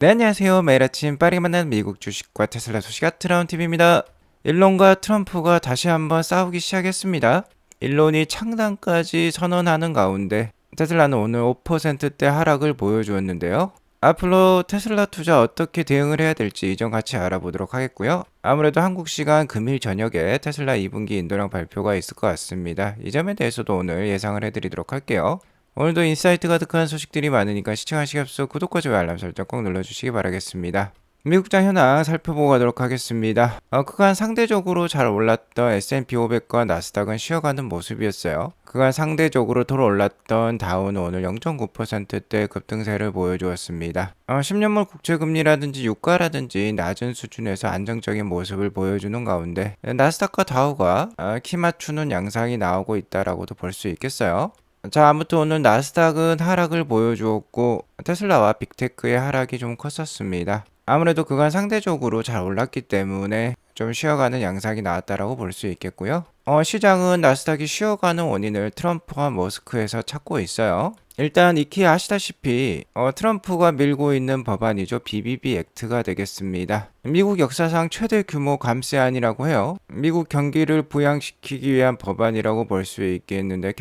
네, 안녕하세요. 매일 아침 빠르게 만나는 미국 주식과 테슬라 소식 트라운TV입니다. 일론과 트럼프가 다시 한번 싸우기 시작했습니다. 일론이 창단까지 선언하는 가운데 테슬라는 오늘 5%대 하락을 보여주었는데요. 앞으로 테슬라 투자 어떻게 대응을 해야 될지 이 점 같이 알아보도록 하겠고요. 아무래도 한국 시간 금일 저녁에 테슬라 2분기 인도량 발표가 있을 것 같습니다. 이 점에 대해서도 오늘 예상을 해드리도록 할게요. 오늘도 인사이트 가득한 소식들이 많으니까 시청하시기 앞서 구독과 좋아요 알람 설정 꼭 눌러주시기 바라겠습니다. 미국장 현황 살펴보고 가도록 하겠습니다. 그간 상대적으로 잘 올랐던 S&P 500과 나스닥은 쉬어가는 모습이었어요. 그간 상대적으로 덜 올랐던 다우는 오늘 0.9%대 급등세를 보여주었습니다. 10년물 국채금리라든지 유가라든지 낮은 수준에서 안정적인 모습을 보여주는 가운데 나스닥과 다우가 키 맞추는 양상이 나오고 있다라고도 볼 수 있겠어요. 자, 아무튼 오늘 나스닥은 하락을 보여주었고 테슬라와 빅테크의 하락이 좀 컸었습니다. 아무래도 그간 상대적으로 잘 올랐기 때문에 좀 쉬어가는 양상이 나왔다라고 볼 수 있겠고요. 시장은 나스닥이 쉬어가는 원인을 트럼프와 머스크에서 찾고 있어요. 일단 익히 아시다시피 트럼프가 밀고 있는 법안이죠. BBB 액트가 되겠습니다. 미국 역사상 최대 규모 감세안이라고 해요. 미국 경기를 부양시키기 위한 법안이라고 볼 수 있겠는데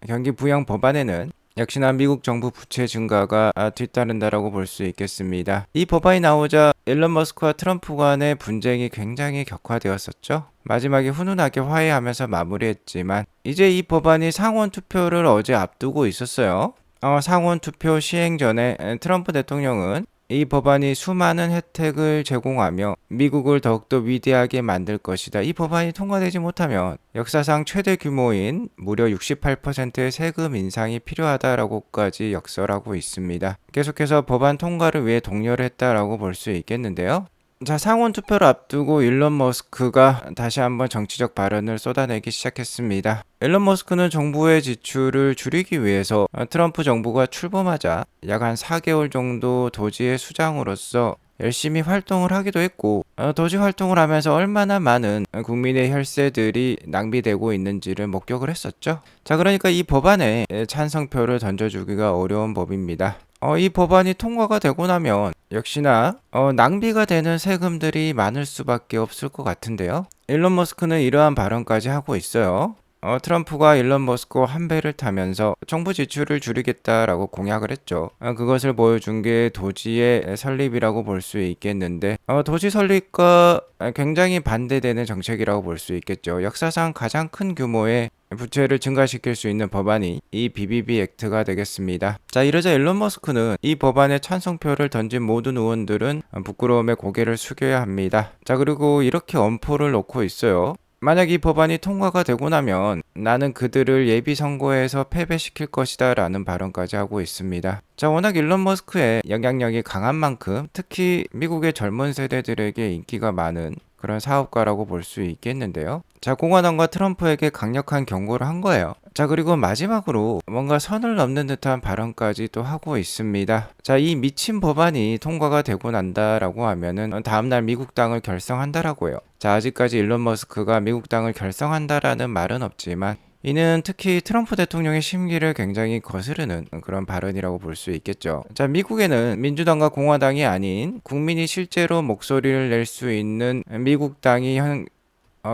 경기 부양 법안에는 역시나 미국 정부 부채 증가가 뒤따른다라고 볼 수 있겠습니다. 이 법안이 나오자 일론 머스크와 트럼프 간의 분쟁이 굉장히 격화되었었죠. 마지막에 훈훈하게 화해하면서 마무리했지만 이제 이 법안이 상원 투표를 어제 앞두고 있었어요. 상원 투표 시행 전에 트럼프 대통령은 이 법안이 수많은 혜택을 제공하며 미국을 더욱더 위대하게 만들 것이다. 이 법안이 통과되지 못하면 역사상 최대 규모인 무려 68%의 세금 인상이 필요하다라고까지 역설하고 있습니다. 계속해서 법안 통과를 위해 독려를 했다라고 볼 수 있겠는데요. 자, 상원 투표를 앞두고 일론 머스크가 다시 한번 정치적 발언을 쏟아내기 시작했습니다. 일론 머스크는 정부의 지출을 줄이기 위해서 트럼프 정부가 출범하자 약 한 4개월 정도 도지의 수장으로서 열심히 활동을 하기도 했고 도지 활동을 하면서 얼마나 많은 국민의 혈세들이 낭비되고 있는지를 목격을 했었죠. 자, 그러니까 이 법안에 찬성표를 던져주기가 어려운 법입니다. 이 법안이 통과가 되고 나면 역시나 낭비가 되는 세금들이 많을 수밖에 없을 것 같은데요. 일론 머스크는 이러한 발언까지 하고 있어요. 트럼프가 일론 머스크와 한 배를 타면서 정부 지출을 줄이겠다라고 공약을 했죠. 그것을 보여준 게 도지의 설립이라고 볼 수 있겠는데 도지 설립과 굉장히 반대되는 정책이라고 볼 수 있겠죠. 역사상 가장 큰 규모의 부채를 증가시킬 수 있는 법안이 이 BBB 액트가 되겠습니다. 자, 이러자 일론 머스크는 이 법안에 찬성표를 던진 모든 의원들은 부끄러움에 고개를 숙여야 합니다. 자, 그리고 이렇게 엄포를 놓고 있어요. 만약 이 법안이 통과가 되고 나면 나는 그들을 예비 선거에서 패배시킬 것이다 라는 발언까지 하고 있습니다. 자, 워낙 일론 머스크의 영향력이 강한 만큼 특히 미국의 젊은 세대들에게 인기가 많은 그런 사업가라고 볼 수 있겠는데요. 자, 공화당과 트럼프에게 강력한 경고를 한 거예요. 자, 그리고 마지막으로 뭔가 선을 넘는 듯한 발언까지 또 하고 있습니다. 자, 이 미친 법안이 통과가 되고 난다라고 하면은 다음날 미국 당을 결성한다라고요. 자, 아직까지 일론 머스크가 미국 당을 결성한다라는 말은 없지만 이는 특히 트럼프 대통령의 심기를 굉장히 거스르는 그런 발언이라고 볼 수 있겠죠. 자, 미국에는 민주당과 공화당이 아닌 국민이 실제로 목소리를 낼 수 있는 미국 당이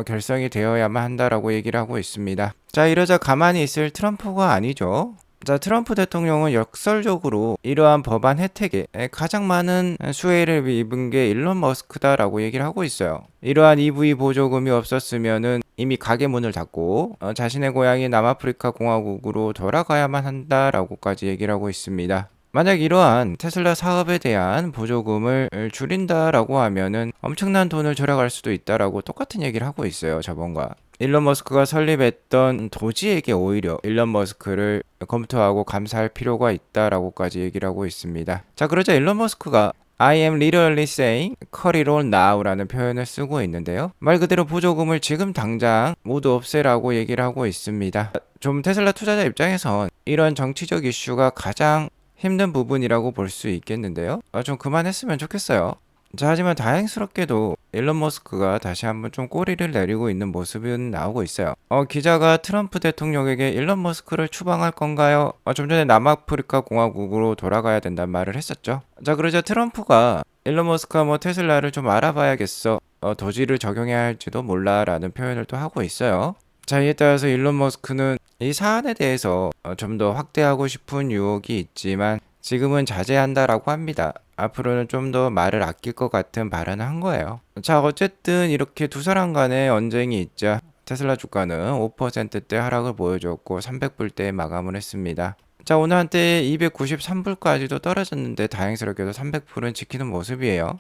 결성이 되어야만 한다라고 얘기를 하고 있습니다. 자, 이러자 가만히 있을 트럼프가 아니죠. 자, 트럼프 대통령은 역설적으로 이러한 법안 혜택에 가장 많은 수혜를 입은 게 일론 머스크다라고 얘기를 하고 있어요. 이러한 EV 보조금이 없었으면은 이미 가게 문을 닫고 자신의 고향인 남아프리카 공화국으로 돌아가야만 한다라고까지 얘기를 하고 있습니다. 만약 이러한 테슬라 사업에 대한 보조금을 줄인다라고 하면은 엄청난 돈을 절약할 수도 있다라고 똑같은 얘기를 하고 있어요, 저번과. 일론 머스크가 설립했던 도지에게 오히려 일론 머스크를 검토하고 감사할 필요가 있다라고까지 얘기를 하고 있습니다. 자, 그러자 일론 머스크가 I am literally saying cut it all now라는 표현을 쓰고 있는데요. 말 그대로 보조금을 지금 당장 모두 없애라고 얘기를 하고 있습니다. 좀 테슬라 투자자 입장에선 이런 정치적 이슈가 가장 힘든 부분이라고 볼 수 있겠는데요. 좀 그만했으면 좋겠어요. 자, 하지만 다행스럽게도 일론 머스크가 다시 한번 좀 꼬리를 내리고 있는 모습은 나오고 있어요. 기자가 트럼프 대통령에게 일론 머스크를 추방할 건가요? 좀 전에 남아프리카 공화국으로 돌아가야 된다는 말을 했었죠. 자, 그러자 트럼프가 일론 머스크가 뭐 테슬라를 좀 알아봐야겠어. 도지를 적용해야 할지도 몰라라는 표현을 또 하고 있어요. 자, 이에 따라서 일론 머스크는 이 사안에 대해서 좀 더 확대하고 싶은 유혹이 있지만 지금은 자제한다라고 합니다. 앞으로는 좀 더 말을 아낄 것 같은 발언을 한 거예요. 자, 어쨌든 이렇게 두 사람 간의 언쟁이 있자 테슬라 주가는 5%대 하락을 보여줬고 300불대에 마감을 했습니다. 자, 오늘 한때 293불까지도 떨어졌는데 다행스럽게도 300불은 지키는 모습이에요.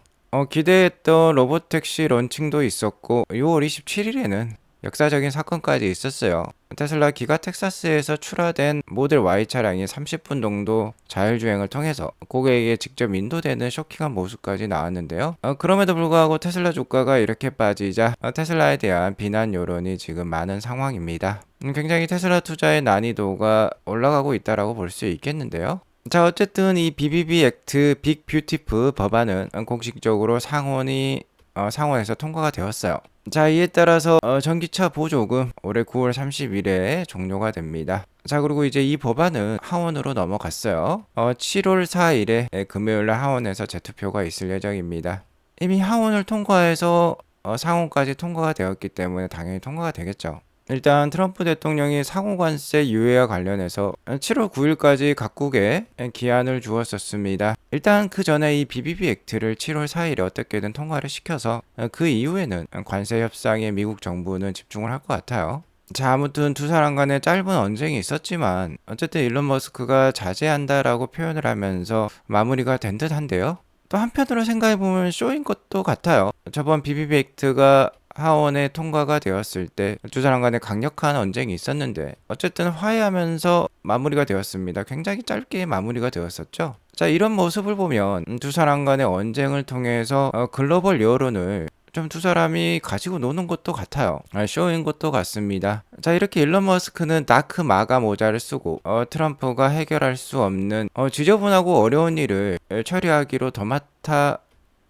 기대했던 로보택시 런칭도 있었고 6월 27일에는 역사적인 사건까지 있었어요. 테슬라 기가 텍사스에서 출하된 모델 Y 차량이 30분 정도 자율주행을 통해서 고객에게 직접 인도되는 쇼킹한 모습까지 나왔는데요. 그럼에도 불구하고 테슬라 주가가 이렇게 빠지자 테슬라에 대한 비난 여론이 지금 많은 상황입니다. 굉장히 테슬라 투자의 난이도가 올라가고 있다라고 볼 수 있겠는데요. 자, 어쨌든 이 BBB 액트 빅 뷰티풀 법안은 공식적으로 상원에서 통과가 되었어요. 자, 이에 따라서 전기차 보조금 올해 9월 30일에 종료가 됩니다. 자, 그리고 이제 이 법안은 하원으로 넘어갔어요. 7월 4일에 금요일날 하원에서 재투표가 있을 예정입니다. 이미 하원을 통과해서 상원까지 통과가 되었기 때문에 당연히 통과가 되겠죠. 일단 트럼프 대통령이 상호관세 유예와 관련해서 7월 9일까지 각국에 기한을 주었었습니다. 일단 그 전에 이 BBB 액트를 7월 4일에 어떻게든 통과를 시켜서 그 이후에는 관세 협상에 미국 정부는 집중을 할 것 같아요. 자, 아무튼 두 사람 간에 짧은 언쟁이 있었지만 어쨌든 일론 머스크가 자제한다라고 표현을 하면서 마무리가 된 듯한데요. 또 한편으로 생각해보면 쇼인 것도 같아요. 저번 BBB 액트가 하원에 통과가 되었을 때 두 사람 간에 강력한 언쟁이 있었는데 어쨌든 화해하면서 마무리가 되었습니다. 굉장히 짧게 마무리가 되었었죠. 자, 이런 모습을 보면 두 사람 간의 언쟁을 통해서 글로벌 여론을 좀 두 사람이 가지고 노는 것도 같아요. 쇼인 것도 같습니다. 자, 이렇게 일론 머스크는 다크 마가 모자를 쓰고 트럼프가 해결할 수 없는 지저분하고 어려운 일을 처리하기로 도맡아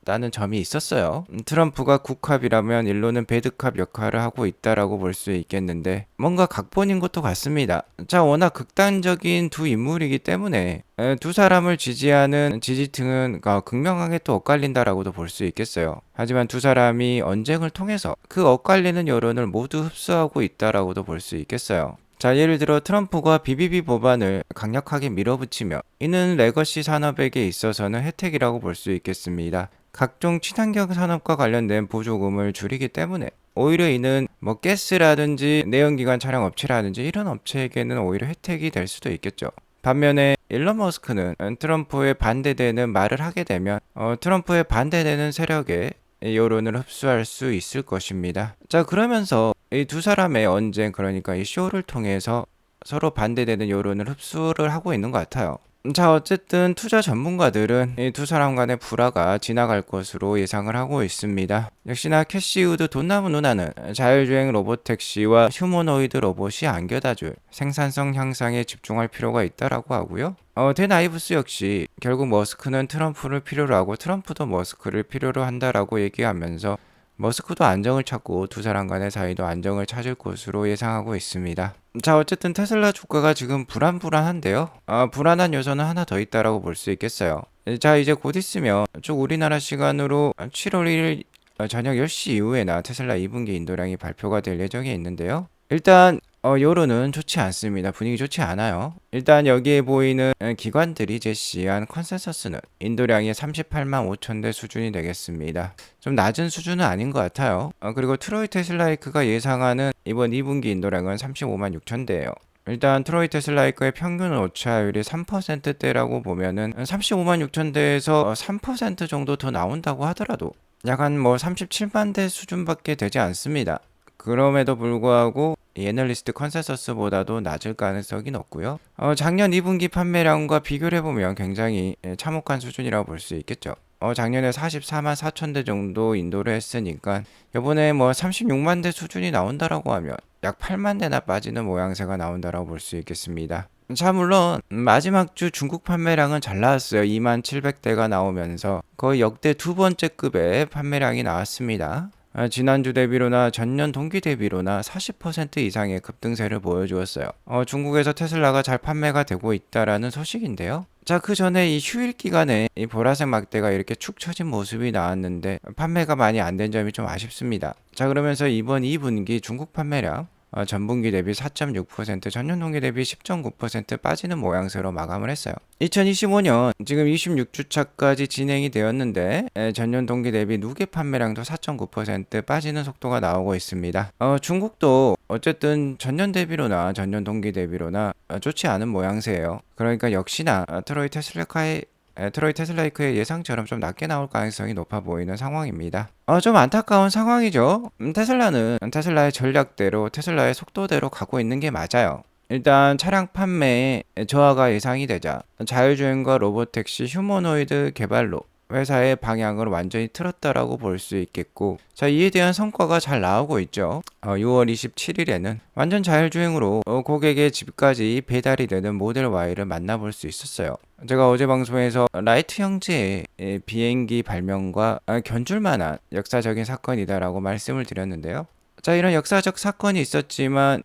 라는 점이 있었어요. 트럼프가 굿캅이라면 일론은 배드캅 역할을 하고 있다라고 볼 수 있겠는데 뭔가 각본인 것도 같습니다. 자, 워낙 극단적인 두 인물이기 때문에 두 사람을 지지하는 지지층은 극명하게 또 엇갈린다라고도 볼 수 있겠어요. 하지만 두 사람이 언쟁을 통해서 그 엇갈리는 여론을 모두 흡수하고 있다라고도 볼 수 있겠어요. 자, 예를 들어 트럼프가 BBB 법안을 강력하게 밀어붙이며 이는 레거시 산업에게 있어서는 혜택이라고 볼 수 있겠습니다. 각종 친환경 산업과 관련된 보조금을 줄이기 때문에 오히려 이는 뭐 가스라든지 내연기관 차량 업체라든지 이런 업체에게는 오히려 혜택이 될 수도 있겠죠. 반면에 일론 머스크는 트럼프에 반대되는 말을 하게 되면 트럼프에 반대되는 세력의 여론을 흡수할 수 있을 것입니다. 자, 그러면서 이 두 사람의 언쟁, 그러니까 이 쇼를 통해서 서로 반대되는 여론을 흡수를 하고 있는 것 같아요. 자, 어쨌든 투자 전문가들은 이 두 사람 간의 불화가 지나갈 것으로 예상을 하고 있습니다. 역시나 캐시 우드 돈나무 누나는 자율주행 로봇택시와 휴머노이드 로봇이 안겨다줄 생산성 향상에 집중할 필요가 있다라고 하고요. 댄 아이브스 역시 결국 머스크는 트럼프를 필요로 하고 트럼프도 머스크를 필요로 한다라고 얘기하면서 머스크도 안정을 찾고 두 사람 간의 사이도 안정을 찾을 것으로 예상하고 있습니다. 자, 어쨌든 테슬라 주가가 지금 불안한데요. 불안한 요소는 하나 더 있다라고 볼 수 있겠어요. 자, 이제 곧 있으면 쭉 우리나라 시간으로 7월 1일 저녁 10시 이후에나 테슬라 2분기 인도량이 발표가 될 예정에 있는데요. 일단 여론은 좋지 않습니다. 분위기 좋지 않아요. 일단 여기에 보이는 기관들이 제시한 컨센서스는 인도량이 38만 5천 대 수준이 되겠습니다. 좀 낮은 수준은 아닌 것 같아요. 그리고 트로이 테슬라이크가 예상하는 이번 2분기 인도량은 35만 6천 대예요. 일단 트로이 테슬라이크의 평균 오차율이 3%대라고 보면은 35만 6천 대에서 3% 정도 더 나온다고 하더라도 약 한 뭐 37만 대 수준밖에 되지 않습니다. 그럼에도 불구하고 이 애널리스트 컨센서스보다도 낮을 가능성이 높고요. 작년 2분기 판매량과 비교를 해보면 굉장히 참혹한 수준이라고 볼 수 있겠죠. 작년에 44만 4천 대 정도 인도를 했으니까 이번에 뭐 36만 대 수준이 나온다라고 하면 약 8만 대나 빠지는 모양새가 나온다라고 볼 수 있겠습니다. 자, 물론 마지막 주 중국 판매량은 잘 나왔어요. 27,700대가 나오면서 거의 역대 두 번째 급의 판매량이 나왔습니다. 지난주 대비로나 전년 동기 대비로나 40% 이상의 급등세를 보여주었어요. 중국에서 테슬라가 잘 판매가 되고 있다라는 소식인데요. 자, 그 전에 이 휴일 기간에 이 보라색 막대가 이렇게 축 처진 모습이 나왔는데 판매가 많이 안 된 점이 좀 아쉽습니다. 자, 그러면서 이번 2분기 중국 판매량 전분기 대비 4.6%, 전년 동기 대비 10.9% 빠지는 모양새로 마감을 했어요. 2025년 지금 26주차까지 진행이 되었는데 전년 동기 대비 누계 판매량도 4.9% 빠지는 속도가 나오고 있습니다. 중국도 어쨌든 전년 대비로나 전년 동기 대비로나 좋지 않은 모양새예요. 그러니까 역시나 트로이 테슬라이크의 예상처럼 좀 낮게 나올 가능성이 높아 보이는 상황입니다. 좀 안타까운 상황이죠. 테슬라는 테슬라의 전략대로 테슬라의 속도대로 가고 있는 게 맞아요. 일단 차량 판매에 저하가 예상이 되자 자율주행과 로보택시 휴머노이드 개발로 회사의 방향을 완전히 틀었다라고 볼 수 있겠고, 자, 이에 대한 성과가 잘 나오고 있죠. 6월 27일에는 완전 자율주행으로 고객의 집까지 배달이 되는 모델 Y를 만나볼 수 있었어요. 제가 어제 방송에서 라이트 형제의 비행기 발명과 견줄 만한 역사적인 사건이다라고 말씀을 드렸는데요. 자, 이런 역사적 사건이 있었지만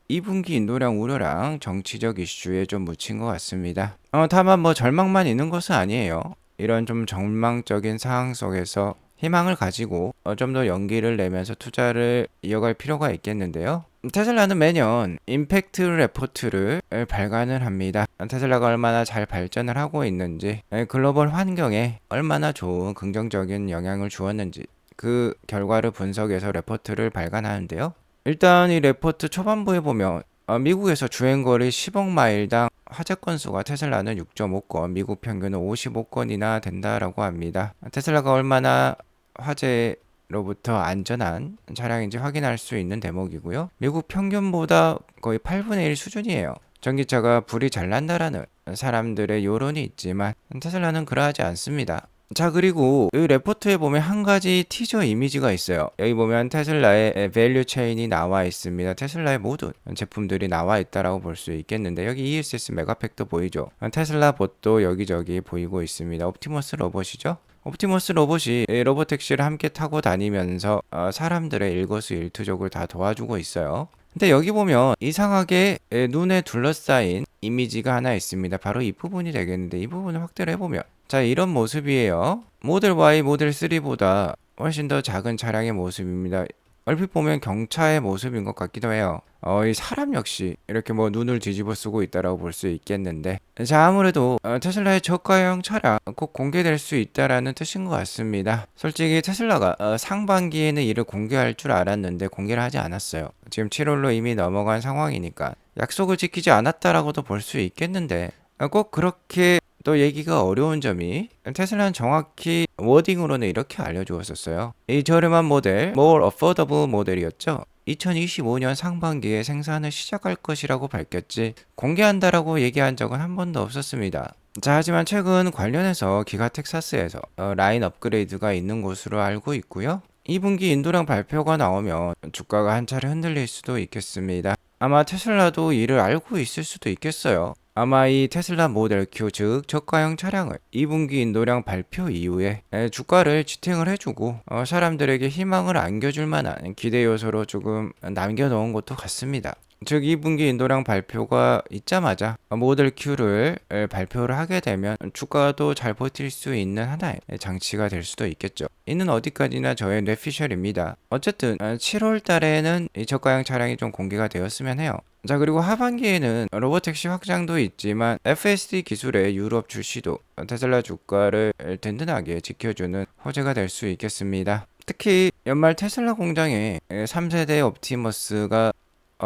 2분기 인도량 우려랑 정치적 이슈에 좀 묻힌 것 같습니다. 다만 뭐 절망만 있는 것은 아니에요. 이런 좀 절망적인 상황 속에서 희망을 가지고 좀 더 연기를 내면서 투자를 이어갈 필요가 있겠는데요. 테슬라는 매년 임팩트 레포트를 발간을 합니다. 테슬라가 얼마나 잘 발전을 하고 있는지, 글로벌 환경에 얼마나 좋은 긍정적인 영향을 주었는지 그 결과를 분석해서 레포트를 발간하는데요. 일단 이 레포트 초반부에 보면 미국에서 주행거리 10억 마일당 화재 건수가 테슬라는 6.5건, 미국 평균은 55건이나 된다라고 합니다. 테슬라가 얼마나 화재로부터 안전한 차량인지 확인할 수 있는 대목이고요. 미국 평균보다 거의 8분의 1 수준이에요. 전기차가 불이 잘 난다라는 사람들의 여론이 있지만 테슬라는 그러하지 않습니다. 자, 그리고 이 레포트에 보면 한 가지 티저 이미지가 있어요. 여기 보면 테슬라의 밸류 체인이 나와 있습니다. 테슬라의 모든 제품들이 나와 있다라고 볼 수 있겠는데, 여기 ESS 메가팩도 보이죠. 테슬라 봇도 여기저기 보이고 있습니다. 옵티머스 로봇이죠. 옵티머스 로봇이 로보택시를 함께 타고 다니면서 사람들의 일거수일투족을 다 도와주고 있어요. 근데 여기 보면 이상하게 눈에 둘러싸인 이미지가 하나 있습니다. 바로 이 부분이 되겠는데, 이 부분을 확대를 해보면, 자, 이런 모습이에요. 모델 Y, 모델 3보다 훨씬 더 작은 차량의 모습입니다. 얼핏 보면 경차의 모습인 것 같기도 해요. 이 사람 역시 이렇게 뭐 눈을 뒤집어 쓰고 있다라고 볼 수 있겠는데, 자, 아무래도 테슬라의 저가형 차량 꼭 공개될 수 있다라는 뜻인 것 같습니다. 솔직히 테슬라가 상반기에는 이를 공개할 줄 알았는데 공개를 하지 않았어요. 지금 7월로 이미 넘어간 상황이니까 약속을 지키지 않았다라고도 볼 수 있겠는데, 꼭 그렇게 또 얘기가 어려운 점이, 테슬라는 정확히 워딩으로는 이렇게 알려주었었어요. 이 저렴한 모델, more affordable 모델이었죠. 2025년 상반기에 생산을 시작할 것이라고 밝혔지 공개한다라고 얘기한 적은 한 번도 없었습니다. 자, 하지만 최근 관련해서 기가 텍사스에서 라인 업그레이드가 있는 곳으로 알고 있고요. 2분기 인도량 발표가 나오면 주가가 한 차례 흔들릴 수도 있겠습니다. 아마 테슬라도 이를 알고 있을 수도 있겠어요. 아마 이 테슬라 모델 Q, 즉 저가형 차량을 2분기 인도량 발표 이후에 주가를 지탱을 해주고 사람들에게 희망을 안겨줄 만한 기대 요소로 조금 남겨놓은 것도 같습니다. 즉 2분기 인도량 발표가 있자마자 모델 Q를 발표를 하게 되면 주가도 잘 버틸 수 있는 하나의 장치가 될 수도 있겠죠. 이는 어디까지나 저의 뇌피셜입니다. 어쨌든 7월 달에는 이 저가형 차량이 좀 공개가 되었으면 해요. 자, 그리고 하반기에는 로보택시 확장도 있지만 FSD 기술의 유럽 출시도 테슬라 주가를 든든하게 지켜주는 호재가 될 수 있겠습니다. 특히 연말 테슬라 공장에 3세대 옵티머스가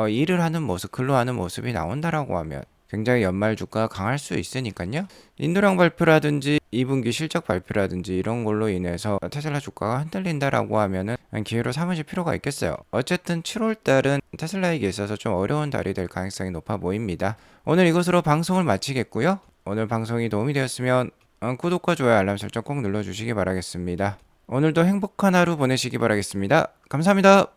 일을 하는 모습, 근로하는 모습이 나온다라고 하면 굉장히 연말 주가가 강할 수 있으니까요. 인도량 발표라든지 2분기 실적 발표라든지 이런 걸로 인해서 테슬라 주가가 흔들린다라고 하면은 기회로 삼으실 필요가 있겠어요. 어쨌든 7월 달은 테슬라에게 있어서 좀 어려운 달이 될 가능성이 높아 보입니다. 오늘 이것으로 방송을 마치겠고요. 오늘 방송이 도움이 되었으면 구독과 좋아요, 알람 설정 꼭 눌러주시기 바라겠습니다. 오늘도 행복한 하루 보내시기 바라겠습니다. 감사합니다.